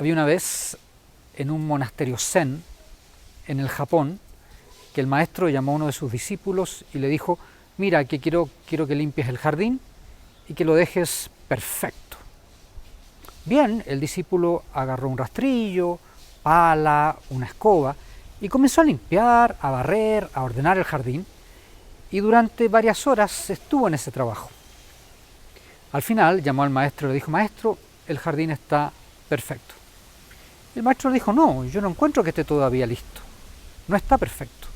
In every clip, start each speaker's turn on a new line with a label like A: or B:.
A: Había una vez en un monasterio zen en el Japón que el maestro llamó a uno de sus discípulos y le dijo: mira, que quiero que limpies el jardín y que lo dejes perfecto. Bien, el discípulo agarró un rastrillo, pala, una escoba y comenzó a limpiar, a barrer, a ordenar el jardín, y durante varias horas estuvo en ese trabajo. Al final llamó al maestro y le dijo: maestro, el jardín está perfecto. El maestro le dijo: no, yo no encuentro que esté todavía listo, no está perfecto.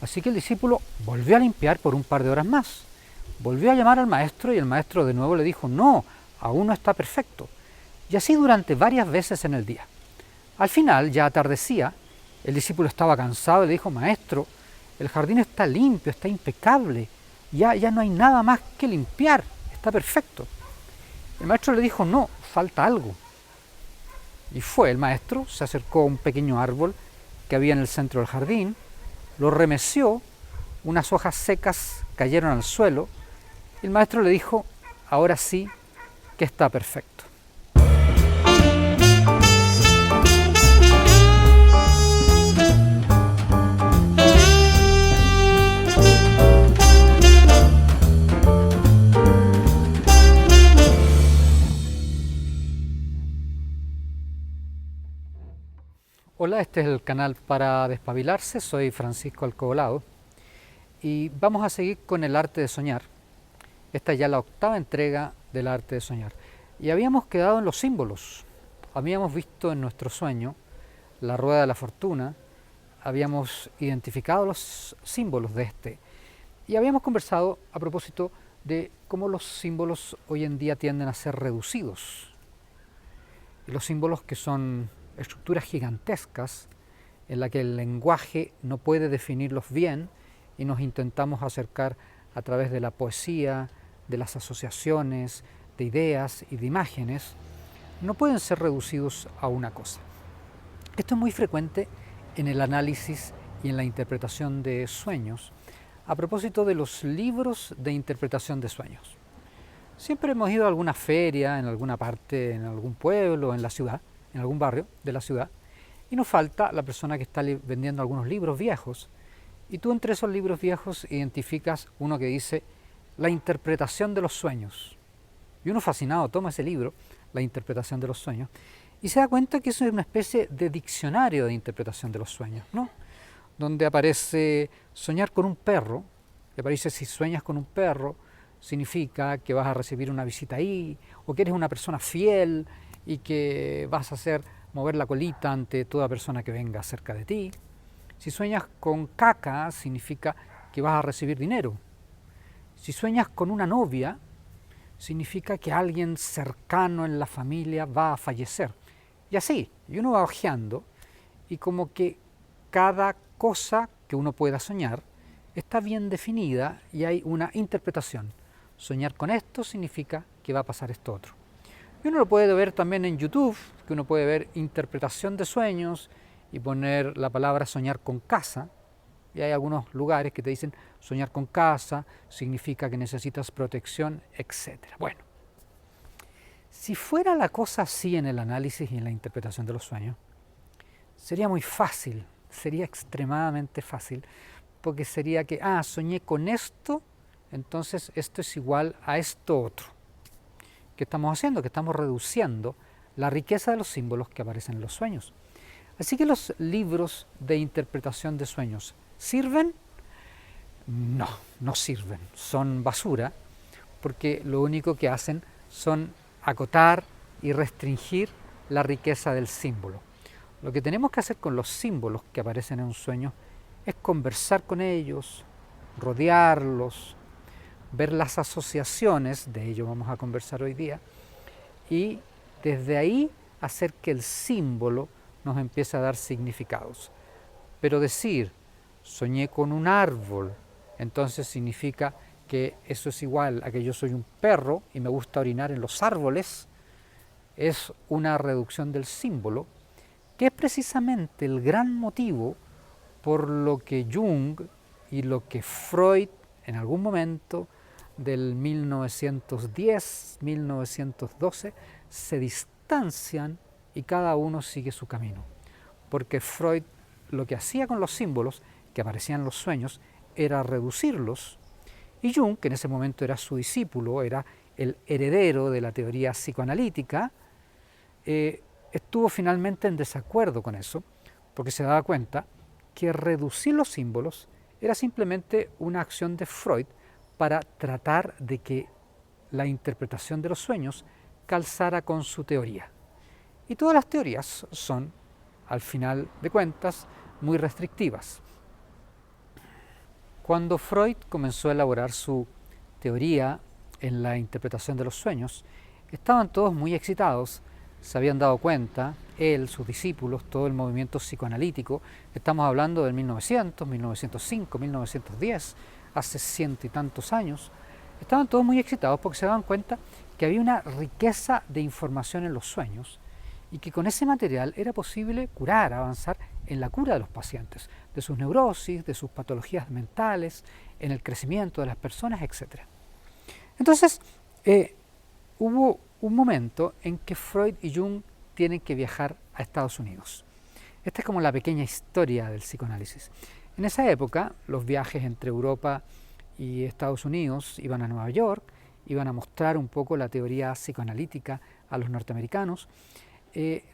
A: Así que el discípulo volvió a limpiar por un par de horas más, volvió a llamar al maestro y el maestro de nuevo le dijo: no, aún no está perfecto. Y así durante varias veces en el día. Al final, ya atardecía, el discípulo estaba cansado y le dijo: maestro, el jardín está limpio, está impecable, ya no hay nada más que limpiar, está perfecto. El maestro le dijo: no, falta algo. Y fue el maestro, se acercó a un pequeño árbol que había en el centro del jardín, lo remeció, unas hojas secas cayeron al suelo, y el maestro le dijo: ahora sí que está perfecto. Hola, este es el canal para despabilarse, soy Francisco Alcobolado y vamos a seguir con el arte de soñar. Esta es ya la octava entrega del arte de soñar. Y habíamos quedado en los símbolos. Habíamos visto en nuestro sueño la rueda de la fortuna, habíamos identificado los símbolos de este y habíamos conversado a propósito de cómo los símbolos hoy en día tienden a ser reducidos. Y los símbolos, que son estructuras gigantescas en la que el lenguaje no puede definirlos bien y nos intentamos acercar a través de la poesía, de las asociaciones, de ideas y de imágenes, no pueden ser reducidos a una cosa. Esto es muy frecuente en el análisis y en la interpretación de sueños, a propósito de los libros de interpretación de sueños. Siempre hemos ido a alguna feria, en alguna parte, en algún pueblo, en la ciudad, en algún barrio de la ciudad, y nos falta la persona que está vendiendo algunos libros viejos, y tú entre esos libros viejos identificas uno que dice la interpretación de los sueños, y uno fascinado toma ese libro, la interpretación de los sueños, y se da cuenta que eso es una especie de diccionario de interpretación de los sueños, ¿no? Donde aparece soñar con un perro, y aparece: si sueñas con un perro significa que vas a recibir una visita ahí, o que eres una persona fiel y que vas a hacer mover la colita ante toda persona que venga cerca de ti. Si sueñas con caca, significa que vas a recibir dinero. Si sueñas con una novia, significa que alguien cercano en la familia va a fallecer. Y así, y uno va hojeando, y como que cada cosa que uno pueda soñar está bien definida y hay una interpretación. Soñar con esto significa que va a pasar esto otro. Y uno lo puede ver también en YouTube, que uno puede ver interpretación de sueños y poner la palabra soñar con casa. Y hay algunos lugares que te dicen soñar con casa significa que necesitas protección, etc. Bueno, si fuera la cosa así en el análisis y en la interpretación de los sueños, sería muy fácil, sería extremadamente fácil, porque sería que, soñé con esto, entonces esto es igual a esto otro. ¿Qué estamos haciendo? Que estamos reduciendo la riqueza de los símbolos que aparecen en los sueños. Así que los libros de interpretación de sueños, ¿sirven? No, no sirven, son basura, porque lo único que hacen son acotar y restringir la riqueza del símbolo. Lo que tenemos que hacer con los símbolos que aparecen en un sueño es conversar con ellos, rodearlos, ver las asociaciones, de ello vamos a conversar hoy día, y desde ahí hacer que el símbolo nos empiece a dar significados. Pero decir, soñé con un árbol, entonces significa que eso es igual a que yo soy un perro y me gusta orinar en los árboles, es una reducción del símbolo, que es precisamente el gran motivo por lo que Jung y lo que Freud en algún momento del 1910-1912 se distancian y cada uno sigue su camino. Porque Freud lo que hacía con los símbolos que aparecían en los sueños era reducirlos, y Jung, que en ese momento era su discípulo, era el heredero de la teoría psicoanalítica, estuvo finalmente en desacuerdo con eso, porque se daba cuenta que reducir los símbolos era simplemente una acción de Freud para tratar de que la interpretación de los sueños calzara con su teoría. Y todas las teorías son, al final de cuentas, muy restrictivas. Cuando Freud comenzó a elaborar su teoría en la interpretación de los sueños, estaban todos muy excitados, se habían dado cuenta, él, sus discípulos, todo el movimiento psicoanalítico, estamos hablando del 1900, 1905, 1910, hace ciento y tantos años, estaban todos muy excitados porque se daban cuenta que había una riqueza de información en los sueños y que con ese material era posible curar, avanzar en la cura de los pacientes, de sus neurosis, de sus patologías mentales, en el crecimiento de las personas, etc. Entonces, hubo un momento en que Freud y Jung tienen que viajar a Estados Unidos. Esta es como la pequeña historia del psicoanálisis. En esa época, los viajes entre Europa y Estados Unidos iban a Nueva York, iban a mostrar un poco la teoría psicoanalítica a los norteamericanos.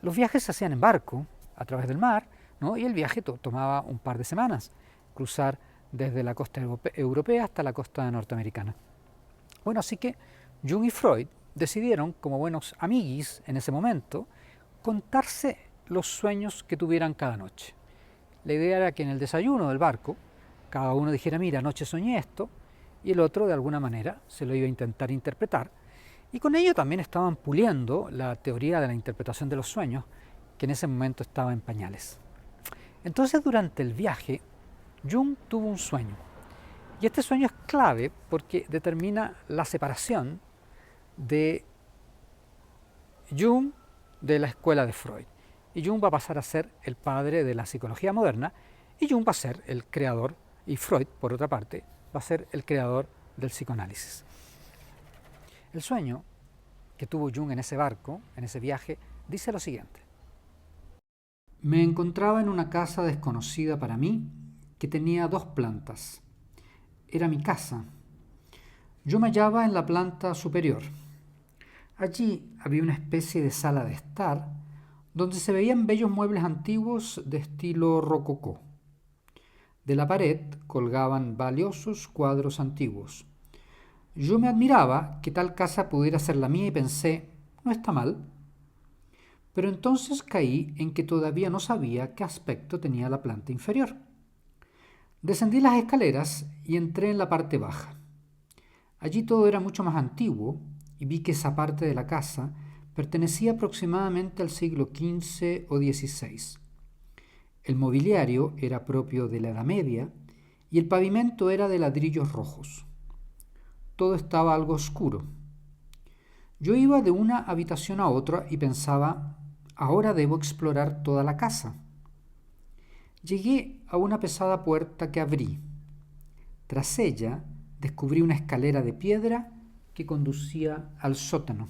A: Los viajes se hacían en barco, a través del mar, ¿no? Y el viaje tomaba un par de semanas, cruzar desde la costa europea hasta la costa norteamericana. Bueno, así que Jung y Freud decidieron, como buenos amiguis en ese momento, contarse los sueños que tuvieran cada noche. La idea era que en el desayuno del barco, cada uno dijera, mira, anoche soñé esto, y el otro de alguna manera se lo iba a intentar interpretar, y con ello también estaban puliendo la teoría de la interpretación de los sueños, que en ese momento estaba en pañales. Entonces, durante el viaje, Jung tuvo un sueño, y este sueño es clave porque determina la separación de Jung de la escuela de Freud. Y Jung va a pasar a ser el padre de la psicología moderna, y Jung va a ser el creador, y Freud, por otra parte, va a ser el creador del psicoanálisis. El sueño que tuvo Jung en ese barco, en ese viaje, dice lo siguiente. Me encontraba en una casa desconocida para mí, que tenía 2 plantas. Era mi casa. Yo me hallaba en la planta superior. Allí había una especie de sala de estar, donde se veían bellos muebles antiguos de estilo rococó. De la pared colgaban valiosos cuadros antiguos. Yo me admiraba que tal casa pudiera ser la mía y pensé, no está mal. Pero entonces caí en que todavía no sabía qué aspecto tenía la planta inferior. Descendí las escaleras y entré en la parte baja. Allí todo era mucho más antiguo y vi que esa parte de la casa pertenecía aproximadamente al siglo XV o XVI. El mobiliario era propio de la Edad Media y el pavimento era de ladrillos rojos. Todo estaba algo oscuro. Yo iba de una habitación a otra y pensaba, ahora debo explorar toda la casa. Llegué a una pesada puerta que abrí. Tras ella descubrí una escalera de piedra que conducía al sótano.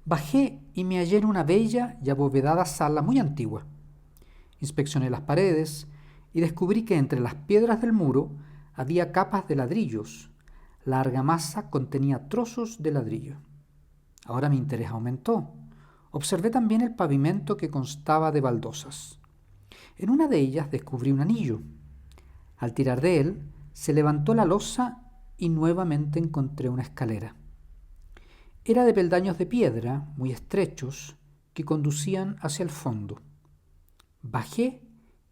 A: Bajé y me hallé en una bella y abovedada sala muy antigua. Inspeccioné las paredes y descubrí que entre las piedras del muro había capas de ladrillos. La argamasa contenía trozos de ladrillo. Ahora mi interés aumentó. Observé también el pavimento que constaba de baldosas. En una de ellas descubrí un anillo. Al tirar de él, se levantó la losa y nuevamente encontré una escalera. Era de peldaños de piedra, muy estrechos, que conducían hacia el fondo. Bajé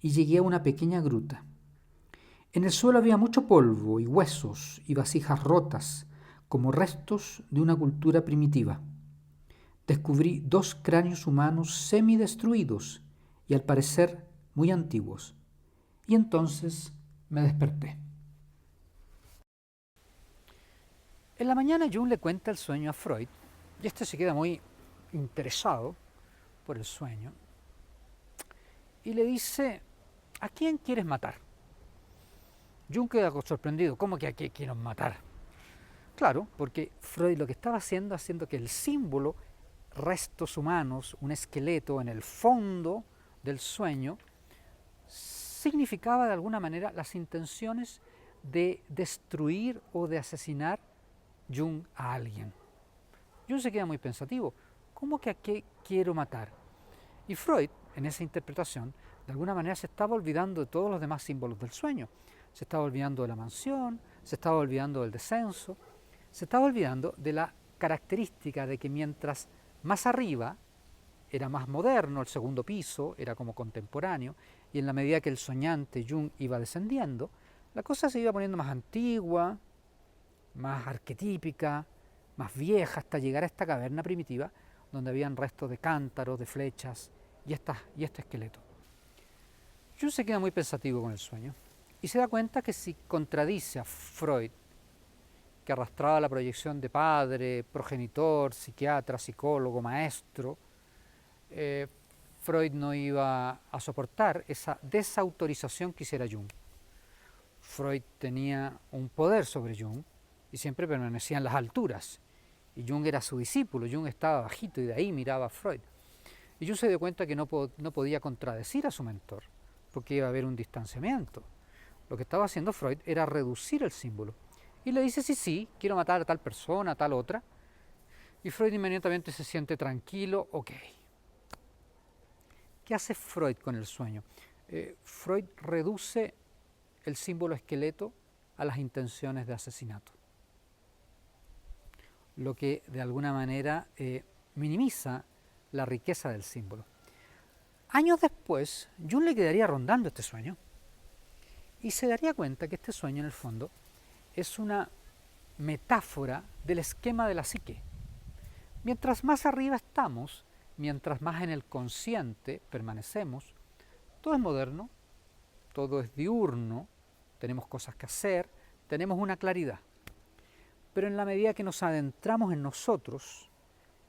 A: y llegué a una pequeña gruta. En el suelo había mucho polvo y huesos y vasijas rotas, como restos de una cultura primitiva. Descubrí 2 cráneos humanos semidestruidos y al parecer muy antiguos. Y entonces me desperté. En la mañana Jung le cuenta el sueño a Freud y este se queda muy interesado por el sueño y le dice, ¿a quién quieres matar? Jung queda sorprendido, ¿cómo que a quién quiero matar? Claro, porque Freud lo que estaba haciendo que el símbolo restos humanos, un esqueleto en el fondo del sueño, significaba de alguna manera las intenciones de destruir o de asesinar Jung a alguien. Jung se queda muy pensativo. ¿Cómo que a qué quiero matar? Y Freud, en esa interpretación, de alguna manera se estaba olvidando de todos los demás símbolos del sueño. Se estaba olvidando de la mansión, se estaba olvidando del descenso, se estaba olvidando de la característica de que mientras más arriba era más moderno, el segundo piso era como contemporáneo, y en la medida que el soñante Jung iba descendiendo, la cosa se iba poniendo más antigua, más arquetípica, más vieja, hasta llegar a esta caverna primitiva donde habían restos de cántaros, de flechas y este esqueleto. Jung se queda muy pensativo con el sueño y se da cuenta que si contradice a Freud, que arrastraba la proyección de padre, progenitor, psiquiatra, psicólogo, maestro, Freud no iba a soportar esa desautorización que hiciera Jung. Freud tenía un poder sobre Jung y siempre permanecía en las alturas. Y Jung era su discípulo, Jung estaba bajito y de ahí miraba a Freud. Y Jung se dio cuenta que no podía contradecir a su mentor, porque iba a haber un distanciamiento. Lo que estaba haciendo Freud era reducir el símbolo. Y le dice, sí, quiero matar a tal persona, a tal otra. Y Freud inmediatamente se siente tranquilo, ok. ¿Qué hace Freud con el sueño? Freud reduce el símbolo esqueleto a las intenciones de asesinato, lo que de alguna manera minimiza la riqueza del símbolo. Años después, Jung le quedaría rondando este sueño y se daría cuenta que este sueño en el fondo es una metáfora del esquema de la psique. Mientras más arriba estamos, mientras más en el consciente permanecemos, todo es moderno, todo es diurno, tenemos cosas que hacer, tenemos una claridad. Pero en la medida que nos adentramos en nosotros,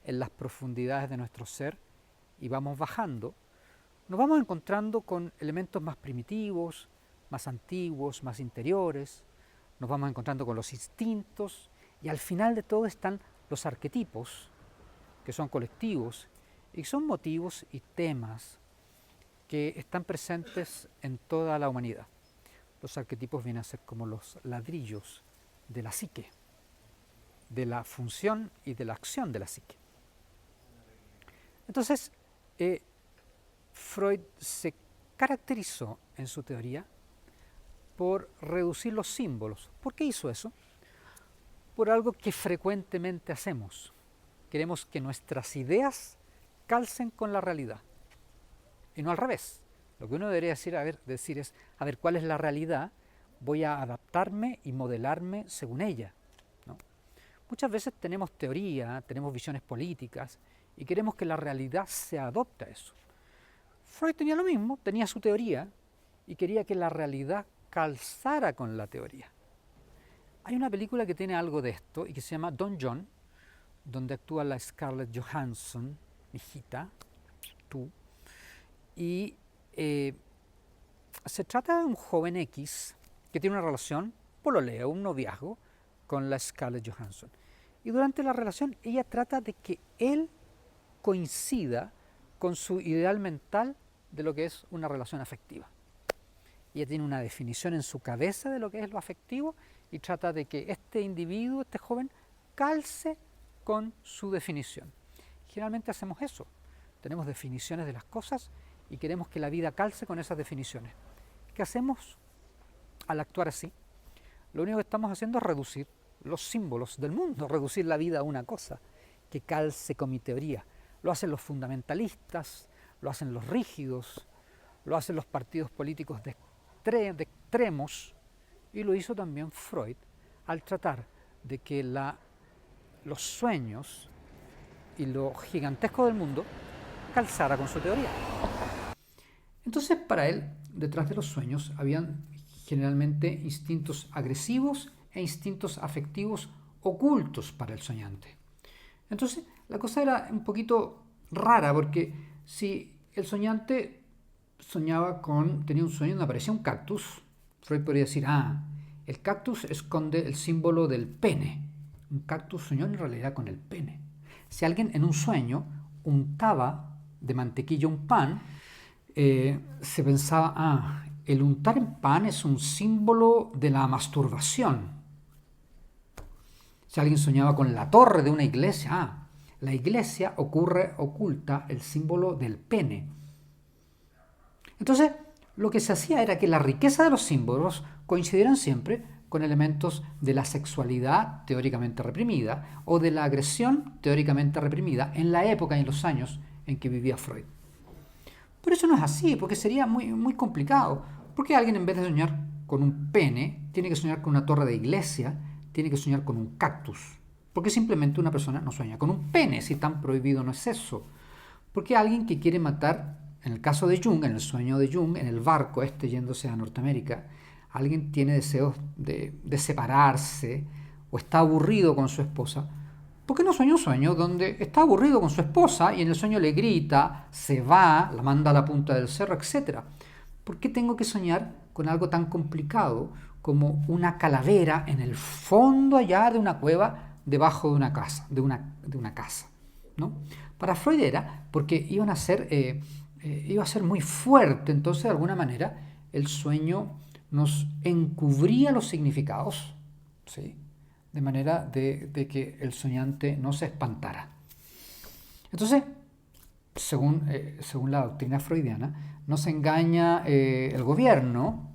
A: en las profundidades de nuestro ser, y vamos bajando, nos vamos encontrando con elementos más primitivos, más antiguos, más interiores, nos vamos encontrando con los instintos, y al final de todo están los arquetipos, que son colectivos, y son motivos y temas que están presentes en toda la humanidad. Los arquetipos vienen a ser como los ladrillos de la psique, de la función y de la acción de la psique. Entonces, Freud se caracterizó en su teoría por reducir los símbolos. ¿Por qué hizo eso? Por algo que frecuentemente hacemos. Queremos que nuestras ideas calcen con la realidad y no al revés. Lo que uno debería decir es, a ver, ¿cuál es la realidad? Voy a adaptarme y modelarme según ella, ¿no? Muchas veces tenemos teoría, tenemos visiones políticas y queremos que la realidad se adopte a eso. Freud tenía lo mismo, tenía su teoría y quería que la realidad calzara con la teoría. Hay una película que tiene algo de esto y que se llama Don John, donde actúa la Scarlett Johansson, hijita, tú, y se trata de un joven X que tiene una relación, pololeo, un noviazgo, con la Scarlett Johansson. Y durante la relación ella trata de que él coincida con su ideal mental de lo que es una relación afectiva. Ella tiene una definición en su cabeza de lo que es lo afectivo y trata de que este individuo, este joven, calce con su definición. Generalmente hacemos eso, tenemos definiciones de las cosas y queremos que la vida calce con esas definiciones. ¿Qué hacemos al actuar así? Lo único que estamos haciendo es reducir los símbolos del mundo, reducir la vida a una cosa que calce con mi teoría. Lo hacen los fundamentalistas, lo hacen los rígidos, lo hacen los partidos políticos de extremos, y lo hizo también Freud al tratar de que los sueños y lo gigantesco del mundo calzara con su teoría. Entonces, para él, detrás de los sueños habían generalmente instintos agresivos e instintos afectivos ocultos para el soñante. Entonces, la cosa era un poquito rara, porque si el soñante tenía un sueño donde aparecía un cactus, Freud podría decir, el cactus esconde el símbolo del pene. Un cactus soñó en realidad con el pene. Si alguien en un sueño untaba de mantequilla un pan, se pensaba, el untar en pan es un símbolo de la masturbación. Si alguien soñaba con la torre de una iglesia, la iglesia oculta el símbolo del pene. Entonces, lo que se hacía era que la riqueza de los símbolos coincidieran siempre con elementos de la sexualidad teóricamente reprimida o de la agresión teóricamente reprimida en la época y en los años en que vivía Freud. Pero eso no es así, porque sería muy complicado. Porque alguien, en vez de soñar con un pene, tiene que soñar con una torre de iglesia, tiene que soñar con un cactus? Porque simplemente una persona no sueña con un pene, si tan prohibido no es eso. Porque alguien que quiere matar, en el caso de Jung, en el sueño de Jung, en el barco yéndose a Norteamérica, alguien tiene deseos de separarse o está aburrido con su esposa. ¿Por qué no sueña un sueño donde está aburrido con su esposa y en el sueño le grita, se va, la manda a la punta del cerro, etcétera? ¿Por qué tengo que soñar con algo tan complicado como una calavera en el fondo allá de una cueva debajo de una casa, ¿no? Para Freud era porque iba a ser muy fuerte, entonces de alguna manera el sueño nos encubría los significados, ¿sí? De manera de que el soñante no se espantara. Entonces, según la doctrina freudiana, nos engaña el gobierno,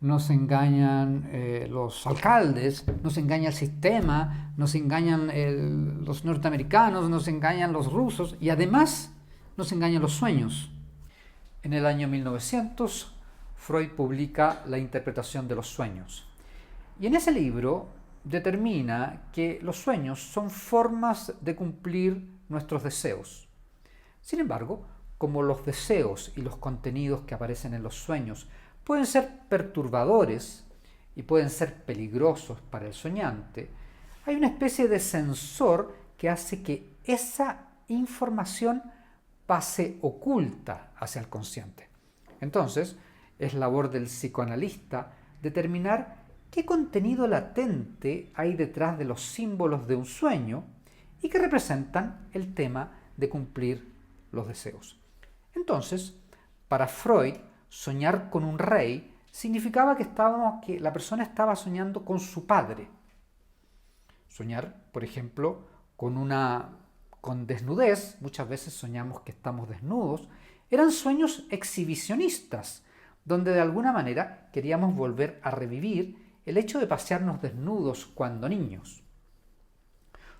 A: nos engañan los alcaldes, nos engaña el sistema, nos engañan los norteamericanos, nos engañan los rusos y además nos engañan los sueños. En el año 1900, Freud publica La interpretación de los sueños. Y en ese libro determina que los sueños son formas de cumplir nuestros deseos. Sin embargo, como los deseos y los contenidos que aparecen en los sueños pueden ser perturbadores y pueden ser peligrosos para el soñante, hay una especie de sensor que hace que esa información pase oculta hacia el consciente. Entonces, es labor del psicoanalista determinar qué contenido latente hay detrás de los símbolos de un sueño y que representan el tema de cumplir los deseos. Entonces, para Freud, soñar con un rey significaba que la persona estaba soñando con su padre. Soñar, por ejemplo, con desnudez, muchas veces soñamos que estamos desnudos, eran sueños exhibicionistas, donde de alguna manera queríamos volver a revivir el hecho de pasearnos desnudos cuando niños.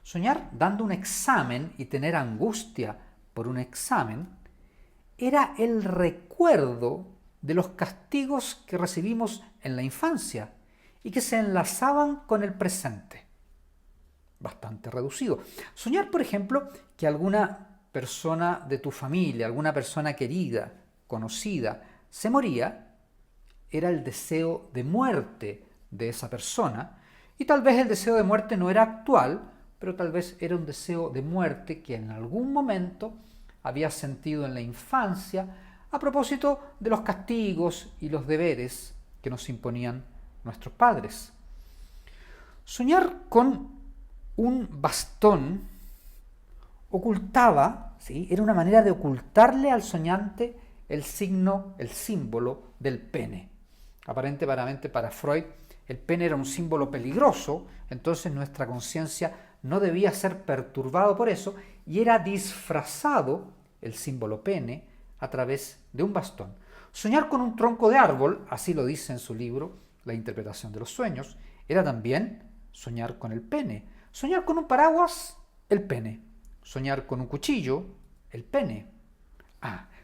A: Soñar dando un examen y tener angustia por un examen era el recuerdo de los castigos que recibimos en la infancia y que se enlazaban con el presente. Bastante reducido. Soñar, por ejemplo, que alguna persona de tu familia, alguna persona querida, conocida, se moría, era el deseo de muerte de esa persona, y tal vez el deseo de muerte no era actual, pero tal vez era un deseo de muerte que en algún momento había sentido en la infancia a propósito de los castigos y los deberes que nos imponían nuestros padres. Soñar con un bastón ocultaba, ¿sí? Era una manera de ocultarle al soñante el símbolo del pene. Aparentemente para Freud el pene era un símbolo peligroso, entonces nuestra conciencia no debía ser perturbado por eso y era disfrazado el símbolo pene a través de un bastón. Soñar con un tronco de árbol, así lo dice en su libro La interpretación de los sueños, era también soñar con el pene. Soñar con un paraguas, el pene. Soñar con un cuchillo, el pene.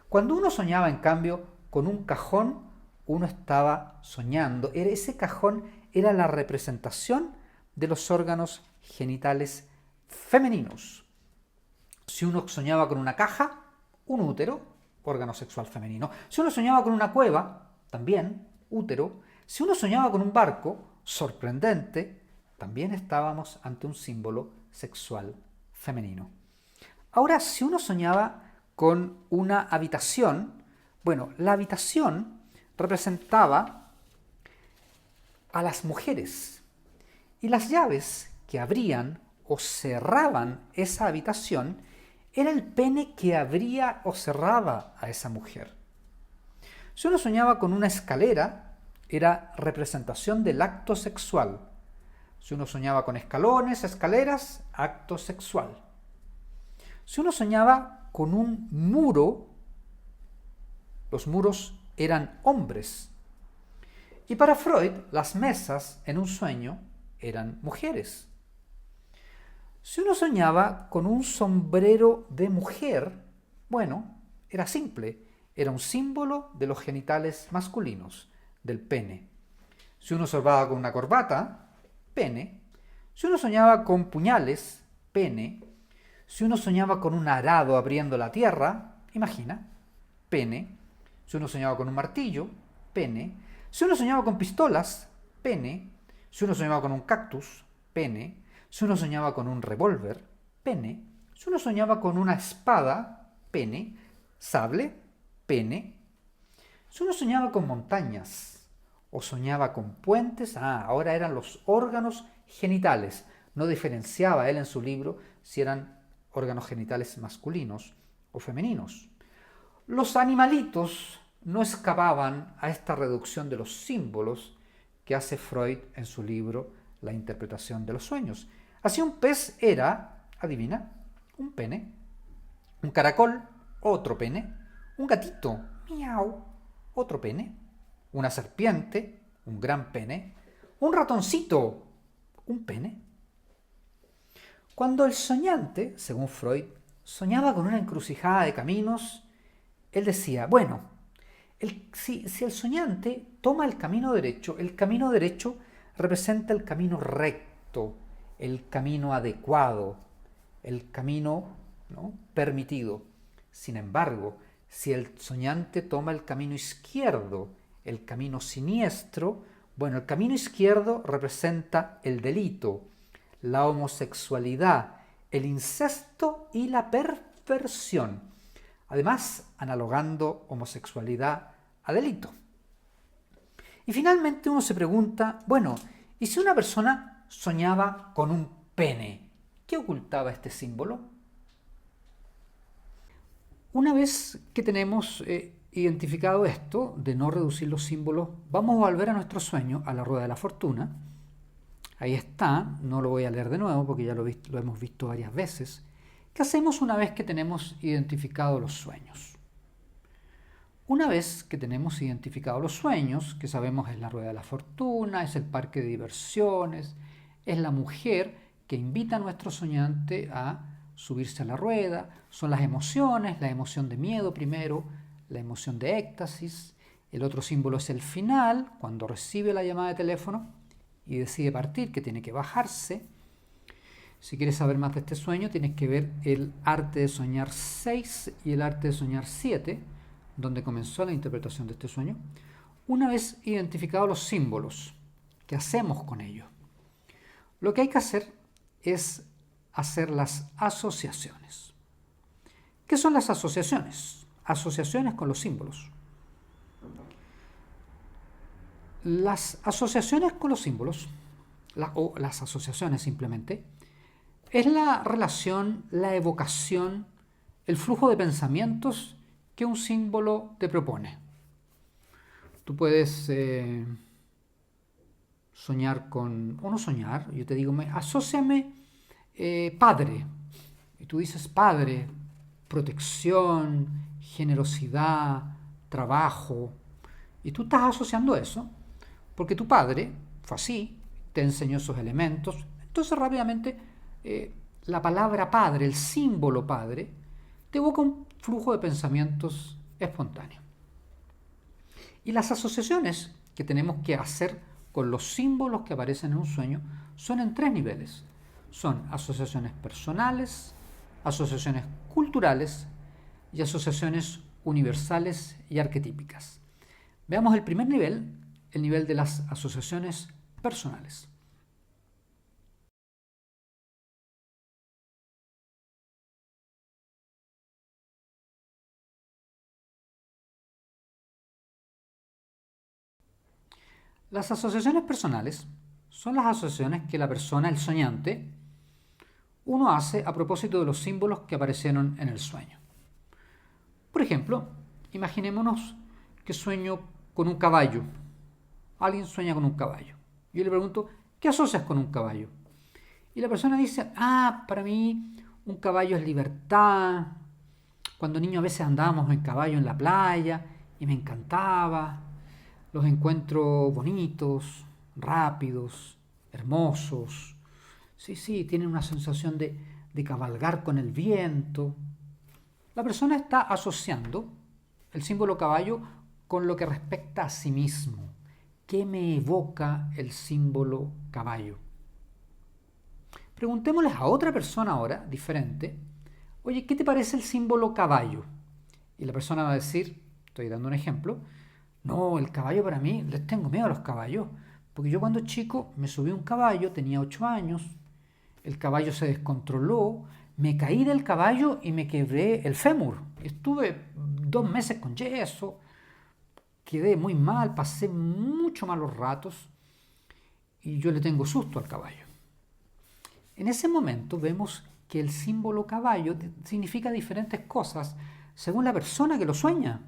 A: Cuando uno soñaba, en cambio, con un cajón, uno estaba soñando. Ese cajón era la representación de los órganos genitales femeninos. Si uno soñaba con una caja, un útero, órgano sexual femenino. Si uno soñaba con una cueva, también útero. Si uno soñaba con un barco, sorprendente, también estábamos ante un símbolo sexual femenino. Ahora, si uno soñaba con una habitación, bueno, la habitación representaba a las mujeres y las llaves que abrían o cerraban esa habitación era el pene que abría o cerraba a esa mujer. Si uno soñaba con una escalera, era representación del acto sexual. Si uno soñaba con escalones, escaleras, acto sexual. Si uno soñaba con un muro, los muros eran hombres. Y para Freud, las mesas en un sueño eran mujeres. Si uno soñaba con un sombrero de mujer, bueno, era simple, era un símbolo de los genitales masculinos, del pene. Si uno soñaba con una corbata, pene. Si uno soñaba con puñales, pene. Si uno soñaba con un arado abriendo la tierra, imagina, pene. Si uno soñaba con un martillo, pene. Si uno soñaba con pistolas, pene. Si uno soñaba con un cactus, pene. Si uno soñaba con un revólver, pene. Si uno soñaba con una espada, pene. Sable, pene. Si uno soñaba con montañas o soñaba con puentes, ahora eran los órganos genitales. No diferenciaba él en su libro si eran órganos genitales masculinos o femeninos. Los animalitos no escapaban a esta reducción de los símbolos que hace Freud en su libro La interpretación de los sueños. Así un pez era, adivina, un pene. Un caracol, otro pene. Un gatito, miau, otro pene. Una serpiente, un gran pene. Un ratoncito, un pene. Cuando el soñante, según Freud, soñaba con una encrucijada de caminos, él decía, bueno, si el soñante toma el camino derecho representa el camino recto, el camino adecuado, el camino, ¿no?, permitido. Sin embargo, si el soñante toma el camino izquierdo, el camino siniestro, bueno, el camino izquierdo representa el delito, la homosexualidad, el incesto y la perversión. Además, analogando homosexualidad a delito. Y finalmente uno se pregunta, bueno, ¿y si una persona soñaba con un pene? ¿Qué ocultaba este símbolo? Una vez que tenemos identificado esto, de no reducir los símbolos, vamos a volver a nuestro sueño, a la rueda de la fortuna. Ahí está, no lo voy a leer de nuevo porque ya lo hemos visto varias veces. ¿Qué hacemos una vez que tenemos identificados los sueños? Una vez que tenemos identificados los sueños, que sabemos es la rueda de la fortuna, es el parque de diversiones, es la mujer que invita a nuestro soñante a subirse a la rueda, son las emociones, la emoción de miedo primero, la emoción de éxtasis, el otro símbolo es el final, cuando recibe la llamada de teléfono y decide partir, que tiene que bajarse. Si quieres saber más de este sueño, tienes que ver el arte de soñar 6 y el arte de soñar 7, donde comenzó la interpretación de este sueño. Una vez identificados los símbolos, ¿qué hacemos con ellos? Lo que hay que hacer es hacer las asociaciones. ¿Qué son las asociaciones? Asociaciones con los símbolos. Las asociaciones con los símbolos, o las asociaciones simplemente, es la relación, la evocación, el flujo de pensamientos que un símbolo te propone. Tú puedes soñar con, o no soñar, yo te digo, asóciame padre. Y tú dices padre, protección, generosidad, trabajo. Y tú estás asociando eso porque tu padre fue así, te enseñó esos elementos. Entonces rápidamente la palabra padre, el símbolo padre, te evoca un flujo de pensamientos espontáneo. Y las asociaciones que tenemos que hacer con los símbolos que aparecen en un sueño son en 3 niveles. Son asociaciones personales, asociaciones culturales y asociaciones universales y arquetípicas. Veamos el primer nivel, el nivel de las asociaciones personales. Las asociaciones personales son las asociaciones que la persona, el soñante, uno hace a propósito de los símbolos que aparecieron en el sueño. Por ejemplo, imaginémonos que sueño con un caballo. Alguien sueña con un caballo. Yo le pregunto, ¿qué asocias con un caballo? Y la persona dice, para mí un caballo es libertad. Cuando niño a veces andábamos en caballo en la playa y me encantaba. Los encuentro bonitos, rápidos, hermosos. Sí, tienen una sensación de cabalgar con el viento. La persona está asociando el símbolo caballo con lo que respecta a sí mismo. ¿Qué me evoca el símbolo caballo? Preguntémosles a otra persona ahora, diferente, oye, ¿qué te parece el símbolo caballo? Y la persona va a decir, estoy dando un ejemplo, no, el caballo para mí, les tengo miedo a los caballos, porque yo cuando chico me subí a un caballo, tenía 8 años, el caballo se descontroló, me caí del caballo y me quebré el fémur. Estuve 2 meses con yeso, quedé muy mal, pasé mucho malos ratos y yo le tengo susto al caballo. En ese momento vemos que el símbolo caballo significa diferentes cosas según la persona que lo sueña.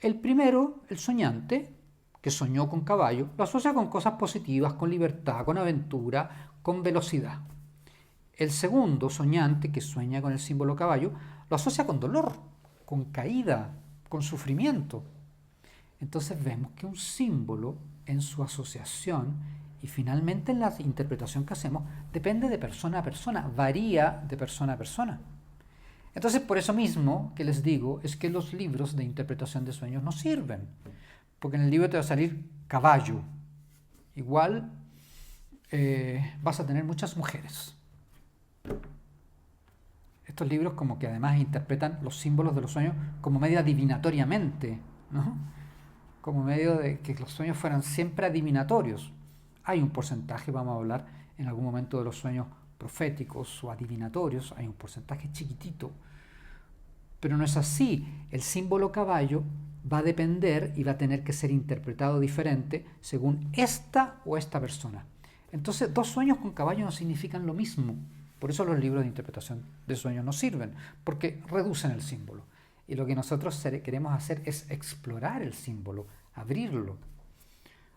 A: El primero, el soñante, que soñó con caballo, lo asocia con cosas positivas, con libertad, con aventura, con velocidad. El segundo, soñante, que sueña con el símbolo caballo, lo asocia con dolor, con caída, con sufrimiento. Entonces vemos que un símbolo en su asociación y finalmente en la interpretación que hacemos depende de persona a persona, varía de persona a persona. Entonces por eso mismo que les digo es que los libros de interpretación de sueños no sirven, porque en el libro te va a salir caballo, igual vas a tener muchas mujeres. Estos libros como que además interpretan los símbolos de los sueños como medio adivinatoriamente, ¿no? Como medio de que los sueños fueran siempre adivinatorios. Hay un porcentaje, vamos a hablar en algún momento de los sueños proféticos o adivinatorios, hay un porcentaje chiquitito, pero no es así. El símbolo caballo va a depender y va a tener que ser interpretado diferente según esta o esta persona. Entonces, 2 sueños con caballo no significan lo mismo. Por eso los libros de interpretación de sueños no sirven, porque reducen el símbolo. Y lo que nosotros queremos hacer es explorar el símbolo, abrirlo.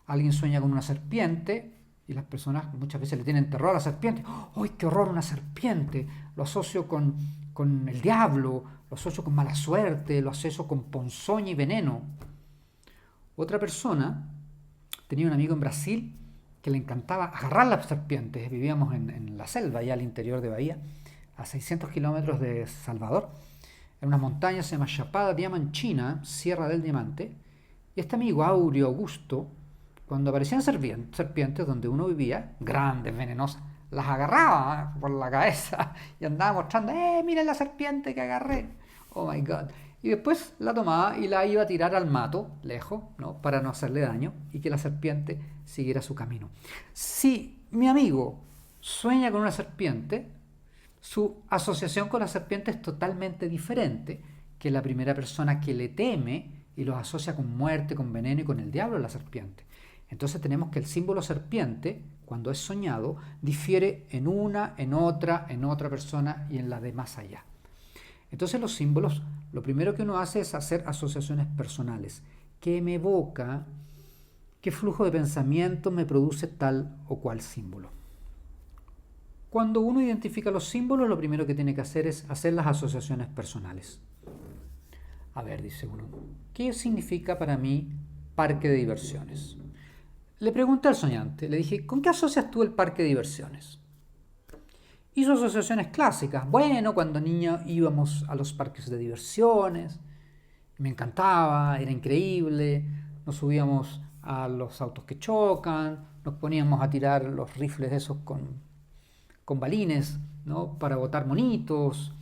A: Alguien sueña con una serpiente y las personas muchas veces le tienen terror a la serpiente. ¡Ay, qué horror una serpiente! Lo asocio con el diablo, lo asocio con mala suerte, lo asocio con ponzoña y veneno. Otra persona tenía un amigo en Brasil que le encantaba agarrar las serpientes. Vivíamos en la selva, allá al interior de Bahía, a 600 kilómetros de Salvador, en unas montañas, se llama Chapada Diamantina, Sierra del Diamante, y este amigo Aureo Augusto, cuando aparecían serpientes donde uno vivía, grandes, venenosas, las agarraba por la cabeza y andaba mostrando, miren la serpiente que agarré, oh my god, y después la tomaba y la iba a tirar al mato, lejos, ¿no? Para no hacerle daño y que la serpiente siguiera su camino. Si mi amigo sueña con una serpiente, su asociación con la serpiente es totalmente diferente que la primera persona que le teme y los asocia con muerte, con veneno y con el diablo, la serpiente. Entonces tenemos que el símbolo serpiente, cuando es soñado, difiere en una, en otra persona y en la de más allá. Entonces los símbolos, lo primero que uno hace es hacer asociaciones personales. ¿Qué me evoca? ¿Qué flujo de pensamiento me produce tal o cual símbolo? Cuando uno identifica los símbolos, lo primero que tiene que hacer es hacer las asociaciones personales. A ver, dice uno, ¿qué significa para mí parque de diversiones? Le pregunté al soñante, le dije, ¿con qué asocias tú el parque de diversiones? Hizo asociaciones clásicas. Bueno, cuando niño íbamos a los parques de diversiones, me encantaba, era increíble, nos subíamos a los autos que chocan, nos poníamos a tirar los rifles de esos con balines, ¿no? Para botar monitos.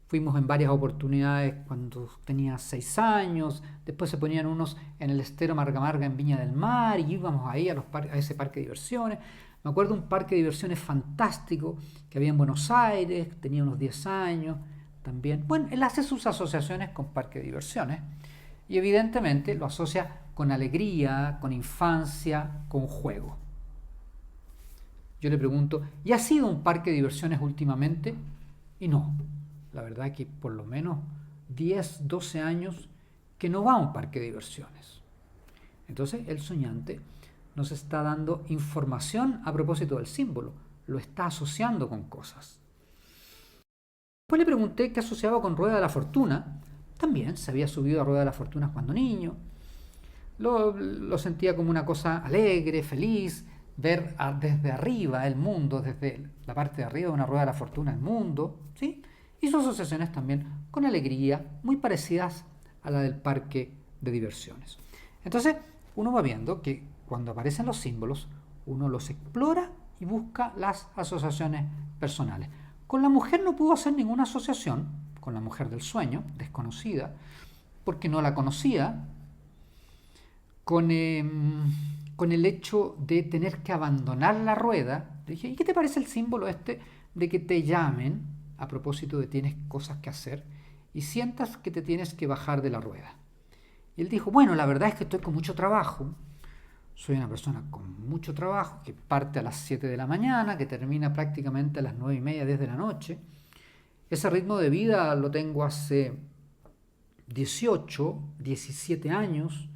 A: Fuimos en varias oportunidades cuando tenía 6 años. Después se ponían unos en el estero Marga Marga en Viña del Mar y íbamos ahí a ese parque de diversiones. Me acuerdo un parque de diversiones fantástico que había en Buenos Aires, tenía unos 10 años también. Bueno, él hace sus asociaciones con parque de diversiones y evidentemente lo asocia con alegría, con infancia, con juego. yo le pregunto, ¿y has ido a un parque de diversiones últimamente? Y no, la verdad que por lo menos 10, 12 años que no va a un parque de diversiones. Entonces el soñante nos está dando información a propósito del símbolo, lo está asociando con cosas. Después le pregunté qué asociaba con Rueda de la Fortuna. También se había subido a Rueda de la Fortuna cuando niño. Lo sentía como una cosa alegre, feliz, ver desde arriba el mundo, desde la parte de arriba de una Rueda de la Fortuna el mundo, ¿sí? Y sus asociaciones también con alegría, muy parecidas a la del parque de diversiones. Entonces, uno va viendo que cuando aparecen los símbolos, uno los explora y busca las asociaciones personales. Con la mujer no pudo hacer ninguna asociación, con la mujer del sueño, desconocida, porque no la conocía, con el hecho de tener que abandonar la rueda. Le dije, ¿y qué te parece el símbolo este de que te llamen a propósito de tienes cosas que hacer y sientas que te tienes que bajar de la rueda? Y él dijo, bueno, la verdad es que estoy con mucho trabajo. Soy una persona con mucho trabajo que parte a las 7 de la mañana, que termina prácticamente a las 9:30, 10 de la noche. Ese ritmo de vida lo tengo hace 18, 17 años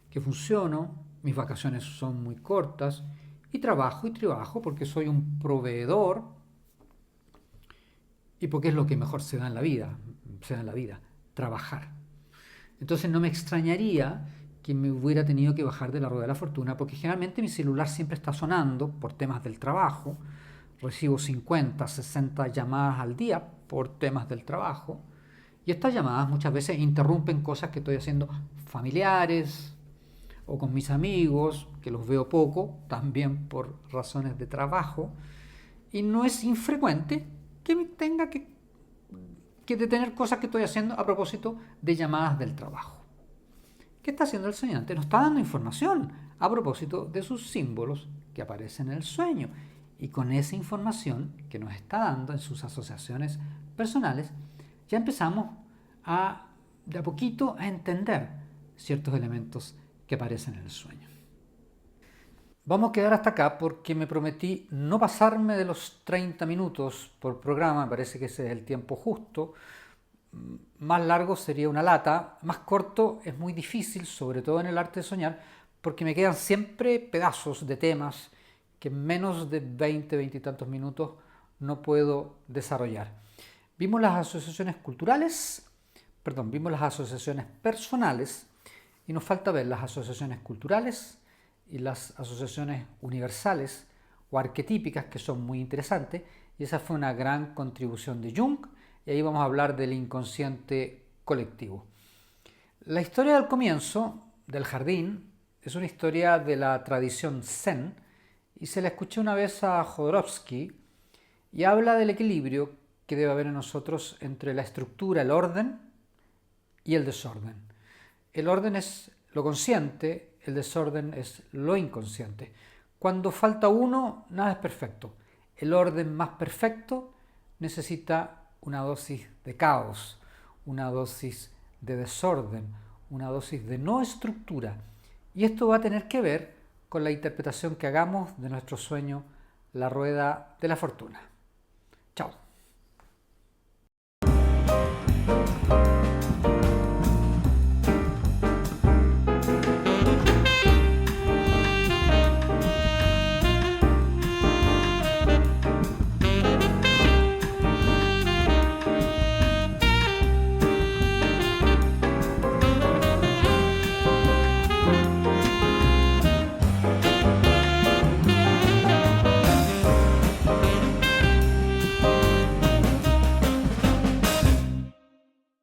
A: que funciono, mis vacaciones son muy cortas y trabajo porque soy un proveedor y porque es lo que mejor se da en la vida, trabajar. Entonces no me extrañaría que me hubiera tenido que bajar de la rueda de la fortuna porque generalmente mi celular siempre está sonando por temas del trabajo, recibo 50, 60 llamadas al día por temas del trabajo y estas llamadas muchas veces interrumpen cosas que estoy haciendo familiares, o con mis amigos, que los veo poco, también por razones de trabajo, y no es infrecuente que me tenga que detener cosas que estoy haciendo a propósito de llamadas del trabajo. ¿Qué está haciendo el soñante? Nos está dando información a propósito de sus símbolos que aparecen en el sueño. Y con esa información que nos está dando en sus asociaciones personales, ya empezamos de a poquito a entender ciertos elementos que aparecen en el sueño. Vamos a quedar hasta acá porque me prometí no pasarme de los 30 minutos por programa, me parece que ese es el tiempo justo. Más largo sería una lata, más corto es muy difícil, sobre todo en el arte de soñar, porque me quedan siempre pedazos de temas que en menos de 20, 20 y tantos minutos no puedo desarrollar. Vimos las asociaciones vimos las asociaciones personales, y nos falta ver las asociaciones culturales y las asociaciones universales o arquetípicas, que son muy interesantes, y esa fue una gran contribución de Jung, y ahí vamos a hablar del inconsciente colectivo. La historia del comienzo del jardín es una historia de la tradición Zen, y se la escuché una vez a Jodorowsky, y habla del equilibrio que debe haber en nosotros entre la estructura, el orden y el desorden. El orden es lo consciente, el desorden es lo inconsciente. Cuando falta uno, nada es perfecto. El orden más perfecto necesita una dosis de caos, una dosis de desorden, una dosis de no estructura. Y esto va a tener que ver con la interpretación que hagamos de nuestro sueño, la rueda de la fortuna.